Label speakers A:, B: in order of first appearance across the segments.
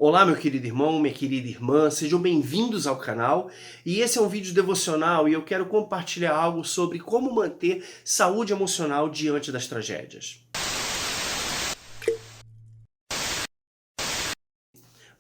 A: Olá, meu querido irmão, minha querida irmã, sejam bem-vindos ao canal. E esse é um vídeo devocional e eu quero compartilhar algo sobre como manter saúde emocional diante das tragédias.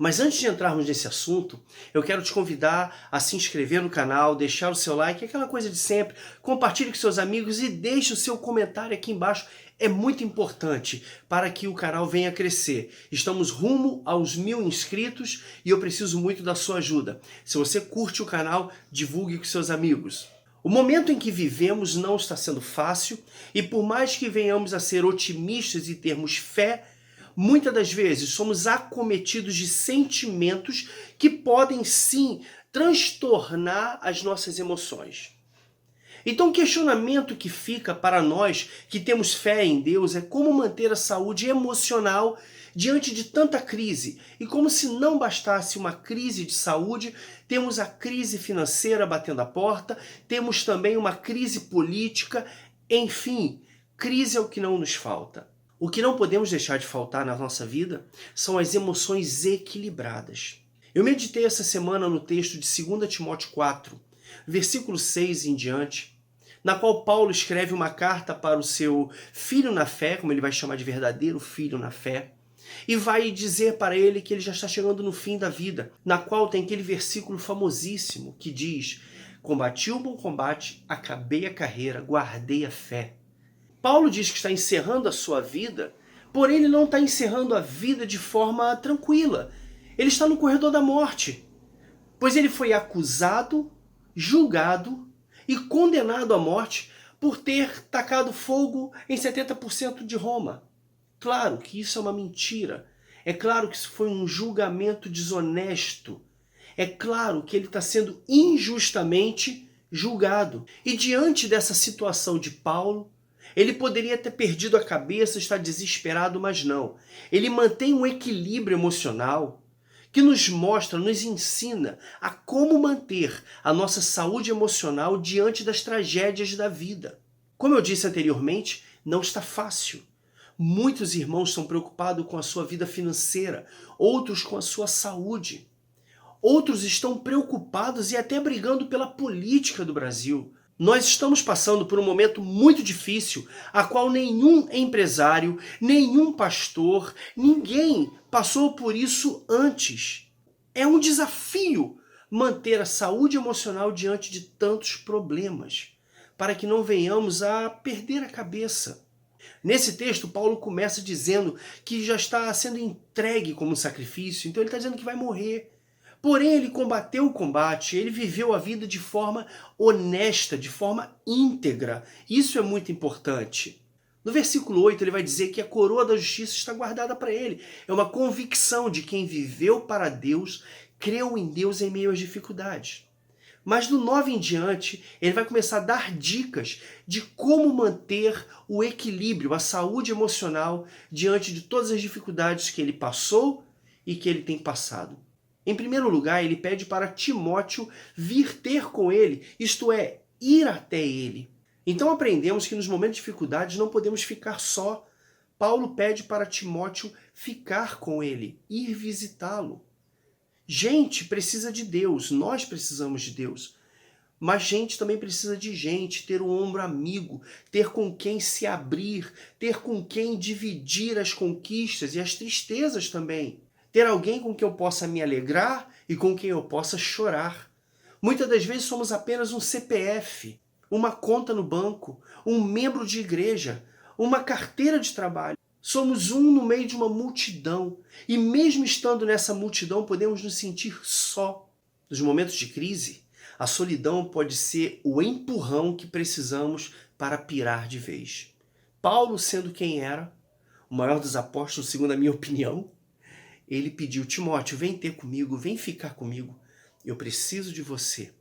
A: Mas antes de entrarmos nesse assunto, eu quero te convidar a se inscrever no canal, deixar o seu like, aquela coisa de sempre, compartilhe com seus amigos e deixe o seu comentário aqui embaixo. É muito importante para que o canal venha crescer. Estamos rumo aos 1000 inscritos e eu preciso muito da sua ajuda. Se você curte o canal, divulgue com seus amigos. O momento em que vivemos não está sendo fácil e por mais que venhamos a ser otimistas e termos fé, muitas das vezes somos acometidos de sentimentos que podem sim transtornar as nossas emoções. Então o questionamento que fica para nós que temos fé em Deus é como manter a saúde emocional diante de tanta crise. E como se não bastasse uma crise de saúde, temos a crise financeira batendo a porta, temos também uma crise política, enfim, crise é o que não nos falta. O que não podemos deixar de faltar na nossa vida são as emoções equilibradas. Eu meditei essa semana no texto de 2 Timóteo 4, versículo 6 em diante, na qual Paulo escreve uma carta para o seu filho na fé, como ele vai chamar de verdadeiro filho na fé, e vai dizer para ele que ele já está chegando no fim da vida, na qual tem aquele versículo famosíssimo que diz: combati o bom combate, acabei a carreira, guardei a fé. Paulo diz que está encerrando a sua vida, porém ele não está encerrando a vida de forma tranquila. Ele está no corredor da morte, pois ele foi acusado, julgado e condenado à morte por ter tacado fogo em 70% de Roma. Claro que isso é uma mentira. É claro que isso foi um julgamento desonesto. É claro que ele está sendo injustamente julgado. E diante dessa situação de Paulo, ele poderia ter perdido a cabeça, estar desesperado, mas não. Ele mantém um equilíbrio emocional que nos mostra, nos ensina a como manter a nossa saúde emocional diante das tragédias da vida. Como eu disse anteriormente, não está fácil. Muitos irmãos estão preocupados com a sua vida financeira, outros com a sua saúde. Outros estão preocupados e até brigando pela política do Brasil. Nós estamos passando por um momento muito difícil, a qual nenhum empresário, nenhum pastor, ninguém passou por isso antes. É um desafio manter a saúde emocional diante de tantos problemas, para que não venhamos a perder a cabeça. Nesse texto, Paulo começa dizendo que já está sendo entregue como sacrifício, então ele está dizendo que vai morrer. Porém, ele combateu o combate, ele viveu a vida de forma honesta, de forma íntegra. Isso é muito importante. No versículo 8, ele vai dizer que a coroa da justiça está guardada para ele. É uma convicção de quem viveu para Deus, creu em Deus em meio às dificuldades. Mas do 9 em diante, ele vai começar a dar dicas de como manter o equilíbrio, a saúde emocional diante de todas as dificuldades que ele passou e que ele tem passado. Em primeiro lugar, ele pede para Timóteo vir ter com ele, isto é, ir até ele. Então aprendemos que nos momentos de dificuldades não podemos ficar só. Paulo pede para Timóteo ficar com ele, ir visitá-lo. Gente precisa de Deus, nós precisamos de Deus. Mas gente também precisa de gente, ter um ombro amigo, ter com quem se abrir, ter com quem dividir as conquistas e as tristezas também. Ter alguém com quem eu possa me alegrar e com quem eu possa chorar. Muitas das vezes somos apenas um CPF, uma conta no banco, um membro de igreja, uma carteira de trabalho. Somos um no meio de uma multidão. E mesmo estando nessa multidão, podemos nos sentir só. Nos momentos de crise, a solidão pode ser o empurrão que precisamos para pirar de vez. Paulo, sendo quem era, o maior dos apóstolos, segundo a minha opinião, ele pediu: Timóteo, vem ter comigo, vem ficar comigo, eu preciso de você.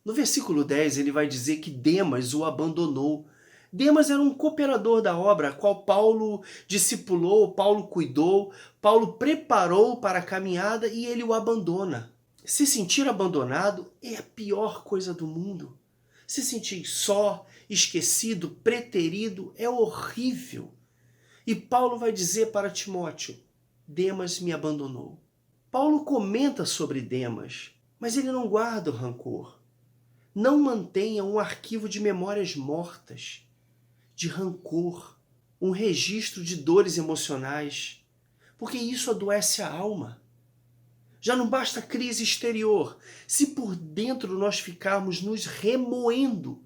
A: No versículo 10 ele vai dizer que Demas o abandonou. Demas era um cooperador da obra, a qual Paulo discipulou, Paulo cuidou, Paulo preparou para a caminhada e ele o abandona. Se sentir abandonado é a pior coisa do mundo. Se sentir só, esquecido, preterido é horrível. E Paulo vai dizer para Timóteo: Demas me abandonou. Paulo comenta sobre Demas, mas ele não guarda o rancor. Não mantenha um arquivo de memórias mortas, de rancor, um registro de dores emocionais, porque isso adoece a alma. Já não basta a crise exterior, se por dentro nós ficarmos nos remoendo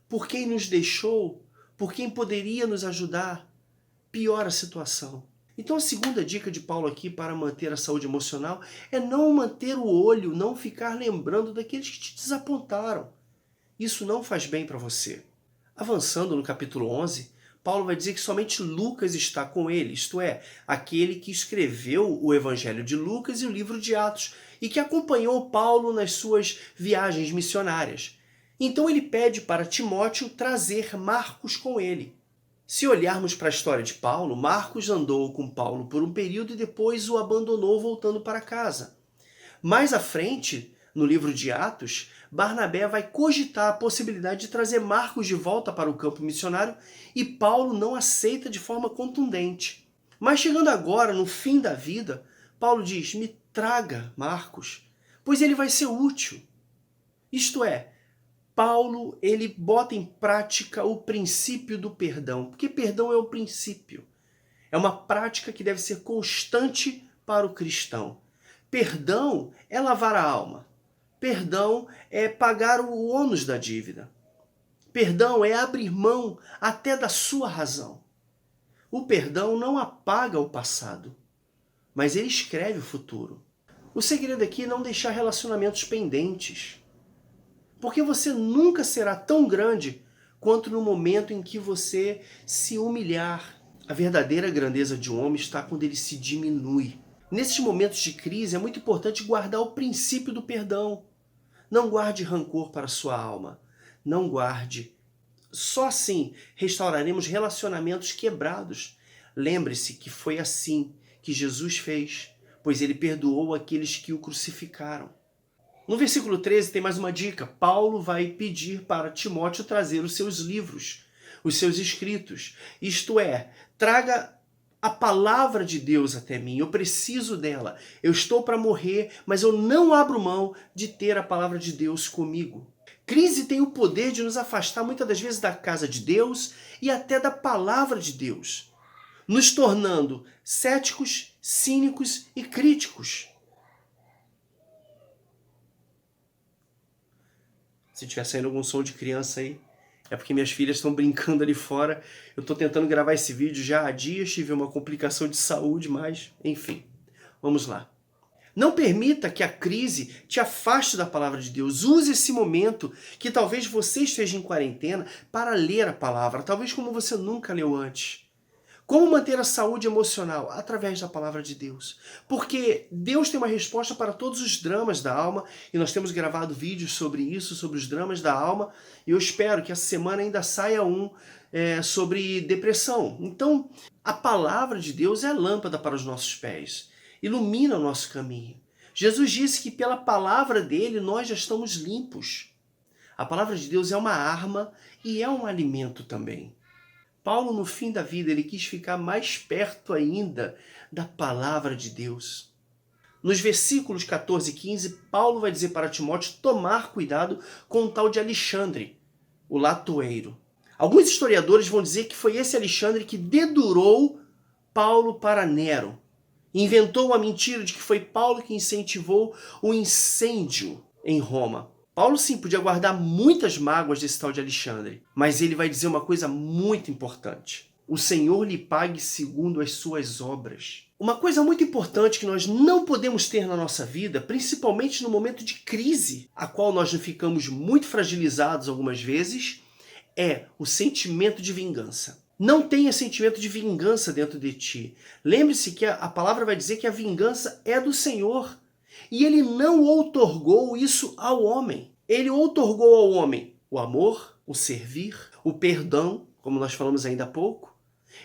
A: por quem nos deixou, por quem poderia nos ajudar, piora a situação. Então a segunda dica de Paulo aqui para manter a saúde emocional é não manter o olho, não ficar lembrando daqueles que te desapontaram. Isso não faz bem para você. Avançando no capítulo 11, Paulo vai dizer que somente Lucas está com ele, isto é, aquele que escreveu o Evangelho de Lucas e o livro de Atos, e que acompanhou Paulo nas suas viagens missionárias. Então ele pede para Timóteo trazer Marcos com ele. Se olharmos para a história de Paulo, Marcos andou com Paulo por um período e depois o abandonou voltando para casa. Mais à frente, no livro de Atos, Barnabé vai cogitar a possibilidade de trazer Marcos de volta para o campo missionário e Paulo não aceita de forma contundente. Mas chegando agora, no fim da vida, Paulo diz, me traga Marcos, pois ele vai ser útil. Isto é, Paulo ele bota em prática o princípio do perdão, porque perdão é o princípio. É uma prática que deve ser constante para o cristão. Perdão é lavar a alma. Perdão é pagar o ônus da dívida. Perdão é abrir mão até da sua razão. O perdão não apaga o passado, mas ele escreve o futuro. O segredo aqui é não deixar relacionamentos pendentes. Porque você nunca será tão grande quanto no momento em que você se humilhar. A verdadeira grandeza de um homem está quando ele se diminui. Nesses momentos de crise é muito importante guardar o princípio do perdão. Não guarde rancor para a sua alma. Não guarde. Só assim restauraremos relacionamentos quebrados. Lembre-se que foi assim que Jesus fez, pois ele perdoou aqueles que o crucificaram. No versículo 13 tem mais uma dica. Paulo vai pedir para Timóteo trazer os seus livros, os seus escritos. Isto é, traga a palavra de Deus até mim. Eu preciso dela. Eu estou para morrer, mas eu não abro mão de ter a palavra de Deus comigo. Crise tem o poder de nos afastar muitas das vezes da casa de Deus e até da palavra de Deus, nos tornando céticos, cínicos e críticos. Se tiver saindo algum som de criança aí, é porque minhas filhas estão brincando ali fora. Eu estou tentando gravar esse vídeo já há dias, tive uma complicação de saúde, mas enfim, vamos lá. Não permita que a crise te afaste da palavra de Deus. Use esse momento que talvez você esteja em quarentena para ler a palavra, talvez como você nunca leu antes. Como manter a saúde emocional? Através da palavra de Deus. Porque Deus tem uma resposta para todos os dramas da alma, e nós temos gravado vídeos sobre isso, sobre os dramas da alma, e eu espero que essa semana ainda saia um sobre depressão. Então, a palavra de Deus é a lâmpada para os nossos pés, ilumina o nosso caminho. Jesus disse que pela palavra dele nós já estamos limpos. A palavra de Deus é uma arma e é um alimento também. Paulo, no fim da vida, ele quis ficar mais perto ainda da palavra de Deus. Nos versículos 14 e 15, Paulo vai dizer para Timóteo tomar cuidado com o tal de Alexandre, o latoeiro. Alguns historiadores vão dizer que foi esse Alexandre que dedurou Paulo para Nero. Inventou a mentira de que foi Paulo que incentivou o incêndio em Roma. Paulo sim podia guardar muitas mágoas desse tal de Alexandre, mas ele vai dizer uma coisa muito importante. O Senhor lhe pague segundo as suas obras. Uma coisa muito importante que nós não podemos ter na nossa vida, principalmente no momento de crise, a qual nós ficamos muito fragilizados algumas vezes, é o sentimento de vingança. Não tenha sentimento de vingança dentro de ti. Lembre-se que a palavra vai dizer que a vingança é do Senhor. E ele não outorgou isso ao homem. Ele outorgou ao homem o amor, o servir, o perdão, como nós falamos ainda há pouco,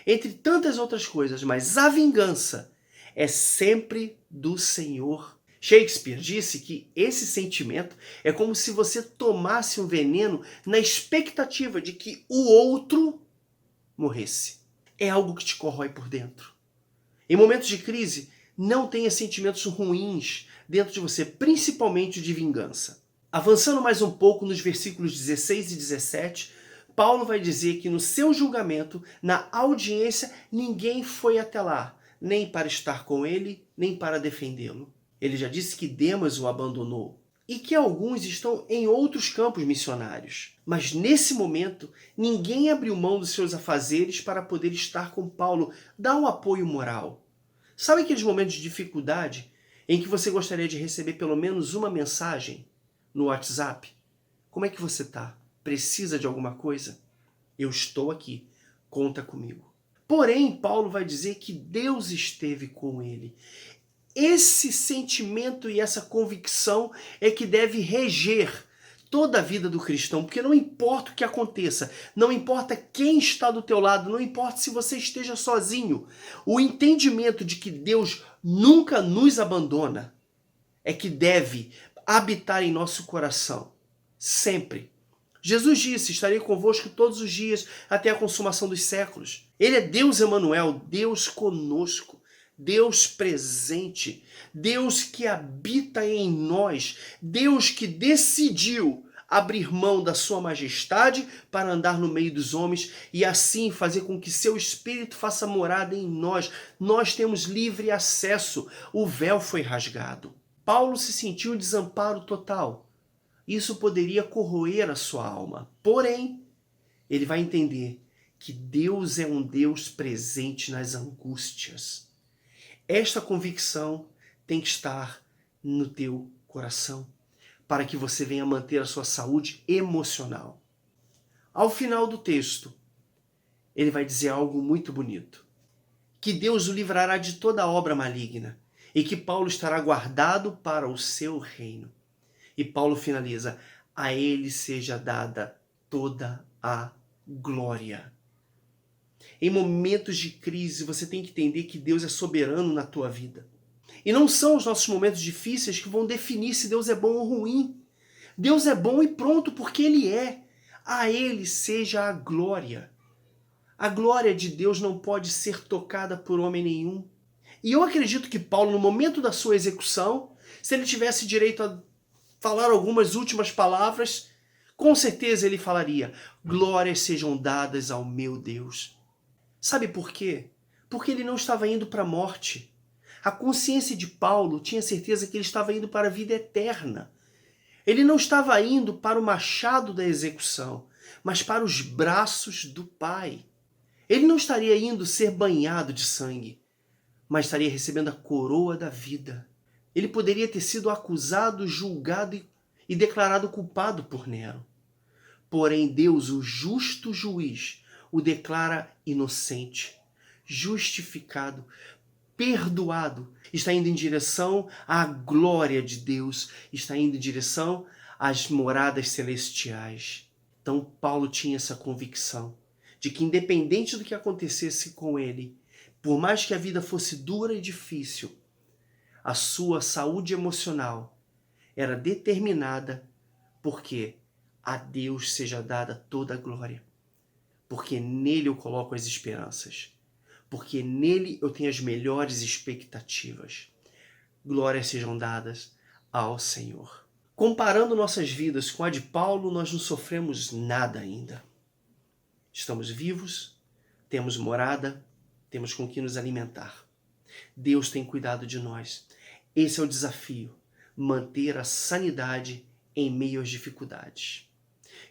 A: entre tantas outras coisas, mas a vingança é sempre do Senhor. Shakespeare disse que esse sentimento é como se você tomasse um veneno na expectativa de que o outro morresse. É algo que te corrói por dentro. Em momentos de crise, Não tenha sentimentos ruins dentro de você, principalmente de vingança. Avançando mais um pouco nos versículos 16 e 17, Paulo vai dizer que no seu julgamento, na audiência, ninguém foi até lá, nem para estar com ele, nem para defendê-lo. Ele já disse que Demas o abandonou e que alguns estão em outros campos missionários. Mas nesse momento, ninguém abriu mão dos seus afazeres para poder estar com Paulo, dar um apoio moral. Sabe aqueles momentos de dificuldade em que você gostaria de receber pelo menos uma mensagem no WhatsApp? Como é que você está? Precisa de alguma coisa? Eu estou aqui, conta comigo. Porém, Paulo vai dizer que Deus esteve com ele. Esse sentimento e essa convicção é que deve reger toda a vida do cristão, porque não importa o que aconteça, não importa quem está do teu lado, não importa se você esteja sozinho, o entendimento de que Deus nunca nos abandona é que deve habitar em nosso coração, sempre. Jesus disse, estarei convosco todos os dias até a consumação dos séculos. Ele é Deus Emanuel, Deus conosco, Deus presente, Deus que habita em nós, Deus que decidiu abrir mão da sua majestade para andar no meio dos homens e assim fazer com que seu Espírito faça morada em nós. Nós temos livre acesso, o véu foi rasgado. Paulo se sentiu em desamparo total. Isso poderia corroer a sua alma. Porém, ele vai entender que Deus é um Deus presente nas angústias. Esta convicção tem que estar no teu coração, para que você venha manter a sua saúde emocional. Ao final do texto, ele vai dizer algo muito bonito. Que Deus o livrará de toda obra maligna e que Paulo estará guardado para o seu reino. E Paulo finaliza, a ele seja dada toda a glória. Em momentos de crise, você tem que entender que Deus é soberano na tua vida. E não são os nossos momentos difíceis que vão definir se Deus é bom ou ruim. Deus é bom e pronto, porque Ele é. A Ele seja a glória. A glória de Deus não pode ser tocada por homem nenhum. E eu acredito que Paulo, no momento da sua execução, se ele tivesse direito a falar algumas últimas palavras, com certeza ele falaria, glórias sejam dadas ao meu Deus. Sabe por quê? Porque ele não estava indo para a morte. A consciência de Paulo tinha certeza que ele estava indo para a vida eterna. Ele não estava indo para o machado da execução, mas para os braços do Pai. Ele não estaria indo ser banhado de sangue, mas estaria recebendo a coroa da vida. Ele poderia ter sido acusado, julgado e declarado culpado por Nero. Porém, Deus, o justo juiz, o declara inocente, justificado, perdoado. Está indo em direção à glória de Deus, está indo em direção às moradas celestiais. Então, Paulo tinha essa convicção de que, independente do que acontecesse com ele, por mais que a vida fosse dura e difícil, a sua saúde emocional era determinada porque a Deus seja dada toda a glória. Porque nele eu coloco as esperanças. Porque nele eu tenho as melhores expectativas. Glórias sejam dadas ao Senhor. Comparando nossas vidas com a de Paulo, nós não sofremos nada ainda. Estamos vivos, temos morada, temos com que nos alimentar. Deus tem cuidado de nós. Esse é o desafio, manter a sanidade em meio às dificuldades.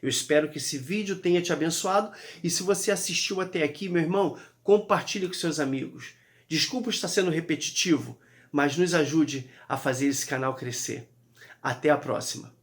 A: Eu espero que esse vídeo tenha te abençoado e se você assistiu até aqui, meu irmão, compartilhe com seus amigos. Desculpa estar sendo repetitivo, mas nos ajude a fazer esse canal crescer. Até a próxima!